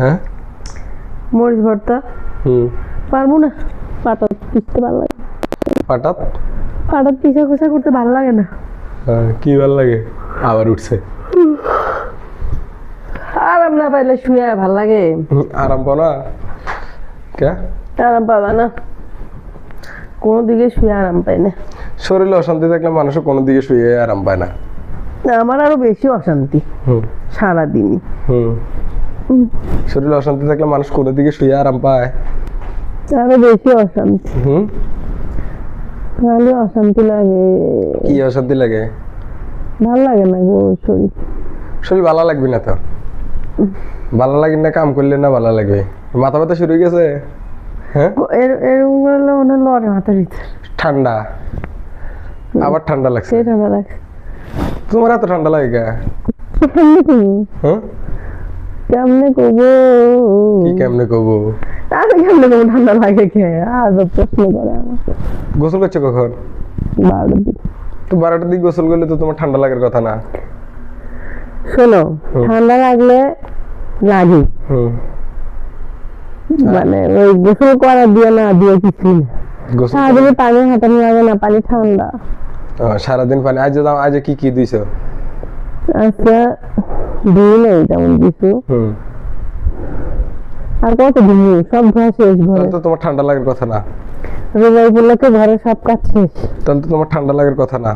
হ্যাঁ মরিচ ভর্তা পারবো না, পাটাত পিষতে ভালো লাগে। পাটাত পাটাত পিষা খোসা করতে ভালো লাগে না। কি ভালো লাগে? আবার উঠছে। আরাম না পাইলে শুয়ে ভাল লাগে। আরাম পাও না কে? আরাম পাবা না, কোনো দিকে শুয়ে আরাম পাই না। শরীরে অশান্তি থাকলে মানুষ কোনো দিকে শুয়ে আরাম পায় না। আমার আরো বেশি অশান্তি সারাদিনই। শরীরে অশান্তি থাকলে মানুষ কোনো দিকে শুয়ে আরাম পায়, আরো বেশি অশান্তি। খালি অশান্তি লাগে। কি অশান্তি লাগে? ভাল লাগে না গো শরীর। শরীর ভালো লাগবে না তো, ভালো লাগে না কাম করলে না ভালো লাগবে। মাথা ব্যথা শুরু হয়ে গেছে। হ্যাঁ এরকম করলে মনে লড়ে মাথার ভিতরে। ঠান্ডা, আবার ঠান্ডা লাগছে। ঠান্ডা লাগছে। তোমার এত ঠান্ডা লাগে কে? কেমনে কবো? হ্যাঁ কেমনে কবো? কি কেমনে কবো? আমি কেমনে কবো ঠান্ডা লাগে কে? আজব প্রশ্ন করে আমার। গোসল করছো কখন? 12টার দিকে। তো 12টার দিকে গোসল করলে তো তোমার ঠান্ডা লাগার কথা না। শোনো, ঠান্ডা লাগলে লাগে, মানে ওই গোসল করা দিয়ে না দিয়ে কিছুই না। সারাদিনে পানি হাতানো লাগে না, পানি ঠান্ডা। সারাদিন পানি। আজ কি কি দিছো? আচ্ছা দিই নাই তেমন কিছু। আর কত দিন সব ঘর শেষ ঘরে। তো তোমার ঠান্ডা লাগার কথা না। রোজাই বললে তো ঘরে সব কাজ শেষ। তাহলে তো তোমার ঠান্ডা লাগার কথা না।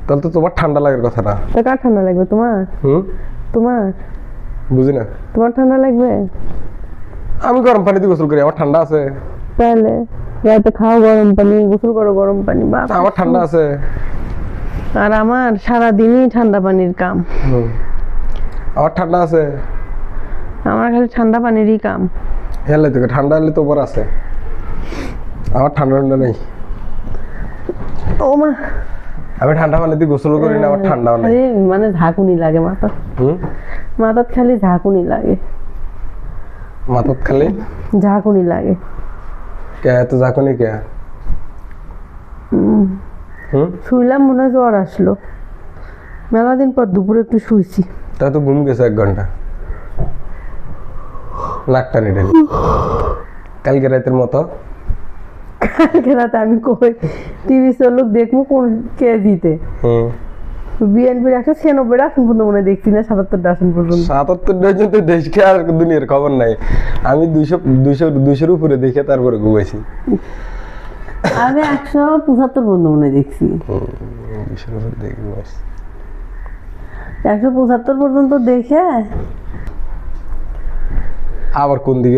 তাহলে তো তোমার ঠান্ডা লাগার কথা না। তো কার ঠান্ডা লাগবে? তোমার? তোমার বুঝি না। তোমার ঠান্ডা লাগবে? আমি গরম পানিতে গোসল করি, আমার ঠান্ডা আছে। তাহলে রাতে খাও গরম পানি, গোসল করো গরম পানি। বাবা আমার ঠান্ডা আছে। আর আমার সারাদিনই ঠান্ডা পানির কাম। আমার ঠান্ডা আছে। আমার খালি ঠান্ডা পানিরই কাম। হেলে তো ঠান্ডা হলে তো ওপর আছে, আমার ঠান্ডা ঠান্ডা নেই। ও মা, আমি ঠান্ডা পানিতে গোসল করি না, আমার ঠান্ডাও নেই। মানে ঝাঁকুনি লাগে মাথা, মাথাত খালি ঝাঁকুনি লাগে। মাথাত খালি ঝাঁকুনি লাগে। কে এত ঝাঁকুনি কে? শুইলাম মনে হয় জ্বর আসলো, মেলা দিন পর দুপুরে একটু শুইছি। তা তো ঘুম গেছে 1 ঘন্টা, নাকটা নিয়ে কালকে রাতের মতো। কালকে রাতে আমি কই টিভি চলুক দেখবো কোন কে জিতে। বিএনপির 196টা আসন পর্যন্ত মনে দেখছি না, 77টা আসন পর্যন্ত। 77টা পর্যন্ত দেশকে আর দুনিয়ার খবর নাই। আমি 200-200-200-200-র উপরে দেখে তারপরে ঘুমাইছি। আমি 175 পর্যন্ত মনে দেখছি। 200-র উপরে দেখে ঘুমাইছি। 175 পর্যন্ত দেখে আবার কোন দিকে